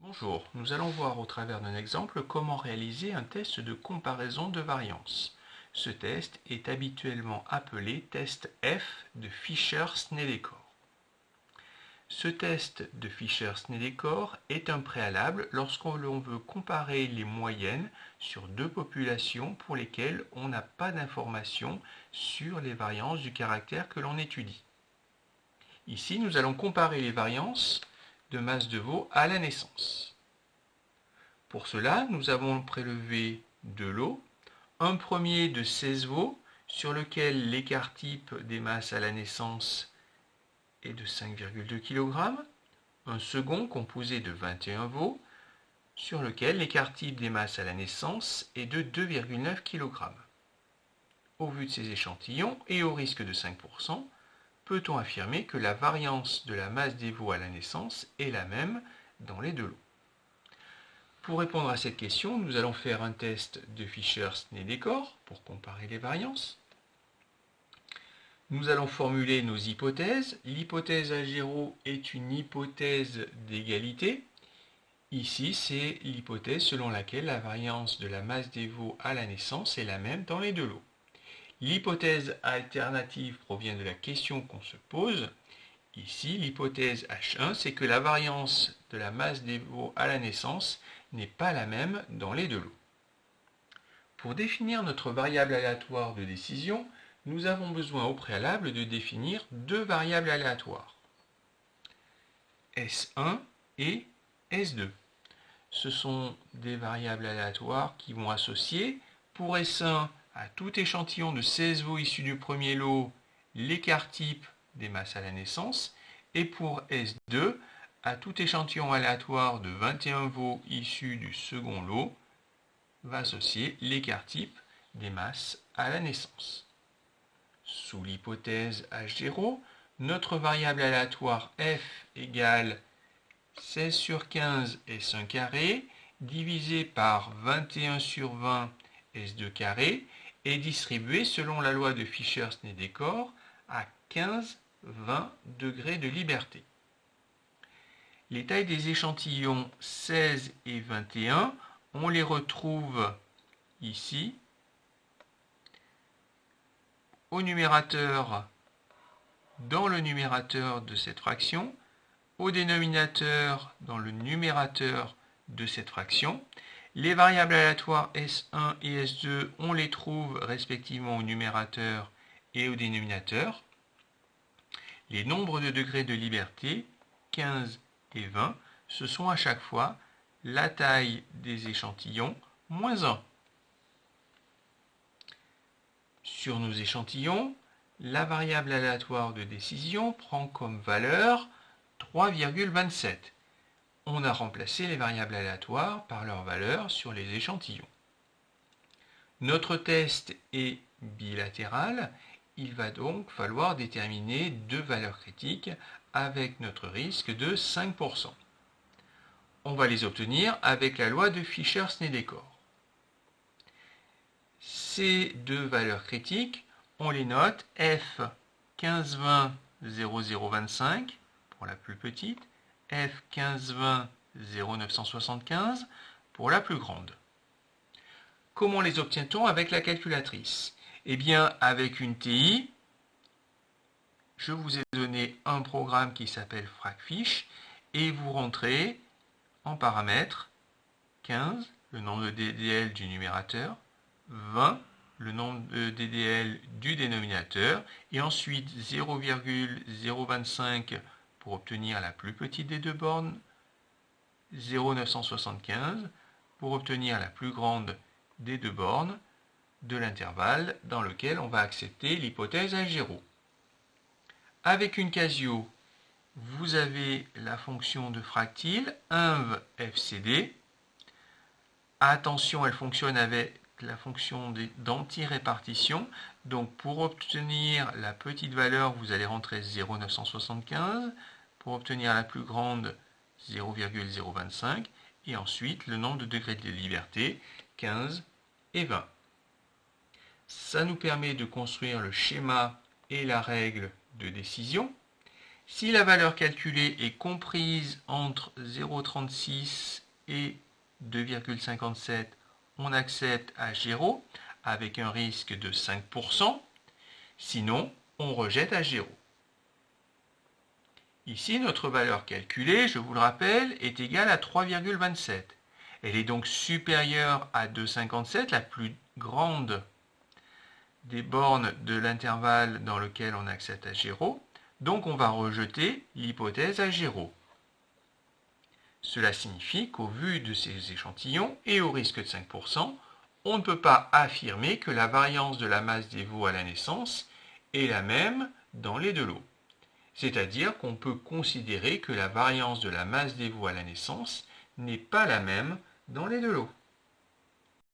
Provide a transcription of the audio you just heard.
Bonjour, nous allons voir au travers d'un exemple comment réaliser un test de comparaison de variance. Ce test est habituellement appelé test F de Fisher-Snellekor. Ce test de Fisher-Snellekor est un préalable lorsqu'on veut comparer les moyennes sur deux populations pour lesquelles on n'a pas d'informations sur les variances du caractère que l'on étudie. Ici, nous allons comparer les variances de masse de veau à la naissance. Pour cela, nous avons prélevé deux lots, un premier de 16 veaux sur lequel l'écart type des masses à la naissance est de 5,2 kg, un second composé de 21 veaux sur lequel l'écart type des masses à la naissance est de 2,9 kg. Au vu de ces échantillons et au risque de 5%, peut-on affirmer que la variance de la masse des veaux à la naissance est la même dans les deux lots? Pour répondre à cette question, nous allons faire un test de Fisher-Snellekor pour comparer les variances. Nous allons formuler nos hypothèses. L'hypothèse A0 est une hypothèse d'égalité. Ici, c'est l'hypothèse selon laquelle la variance de la masse des veaux à la naissance est la même dans les deux lots. L'hypothèse alternative provient de la question qu'on se pose. Ici, l'hypothèse H1, c'est que la variance de la masse des veaux à la naissance n'est pas la même dans les deux lots. Pour définir notre variable aléatoire de décision, nous avons besoin au préalable de définir deux variables aléatoires, S1 et S2. Ce sont des variables aléatoires qui vont associer, pour S1, à tout échantillon de 16 veaux issus du premier lot, l'écart type des masses à la naissance, et pour S2, à tout échantillon aléatoire de 21 veaux issus du second lot, va associer l'écart type des masses à la naissance. Sous l'hypothèse H0, notre variable aléatoire f égale 16 sur 15 S1 carré divisé par 21 sur 20 S2 carré est distribuée selon la loi de Fisher-Snellekor à 15-20 degrés de liberté. Les tailles des échantillons 16 et 21, on les retrouve ici au numérateur, dans le numérateur de cette fraction, au dénominateur dans le numérateur de cette fraction. Les variables aléatoires S1 et S2, on les trouve respectivement au numérateur et au dénominateur. Les nombres de degrés de liberté, 15 et 20, ce sont à chaque fois la taille des échantillons moins 1. Sur nos échantillons, la variable aléatoire de décision prend comme valeur 3,27. On a remplacé les variables aléatoires par leur valeur sur les échantillons. Notre test est bilatéral. Il va donc falloir déterminer deux valeurs critiques avec notre risque de 5%. On va les obtenir avec la loi de Fisher-Snellekor. Ces deux valeurs critiques, on les note F 1520 0025 pour la plus petite, F 1520 0975 pour la plus grande. Comment les obtient-on avec la calculatrice? Eh bien, avec une TI, je vous ai donné un programme qui s'appelle FracFish et vous rentrez en paramètres 15, le nombre de DDL du numérateur, 20, le nombre de DDL du dénominateur, et ensuite 0,025 pour obtenir la plus petite des deux bornes, 0,975 pour obtenir la plus grande des deux bornes de l'intervalle dans lequel on va accepter l'hypothèse H0. Avec une Casio, vous avez la fonction de fractile inv fcd. Attention, elle fonctionne avec la fonction d'anti-répartition. Donc pour obtenir la petite valeur, vous allez rentrer 0,975. Pour obtenir la plus grande, 0,025. Et ensuite, le nombre de degrés de liberté, 15 et 20. Ça nous permet de construire le schéma et la règle de décision. Si la valeur calculée est comprise entre 0,36 et 2,57, on accepte à 0 avec un risque de 5%. Sinon, on rejette à 0. Ici, notre valeur calculée, je vous le rappelle, est égale à 3,27. Elle est donc supérieure à 2,57, la plus grande des bornes de l'intervalle dans lequel on accepte à 0. Donc on va rejeter l'hypothèse à 0. Cela signifie qu'au vu de ces échantillons et au risque de 5%, on ne peut pas affirmer que la variance de la masse des veaux à la naissance est la même dans les deux lots. C'est-à-dire qu'on peut considérer que la variance de la masse des veaux à la naissance n'est pas la même dans les deux lots.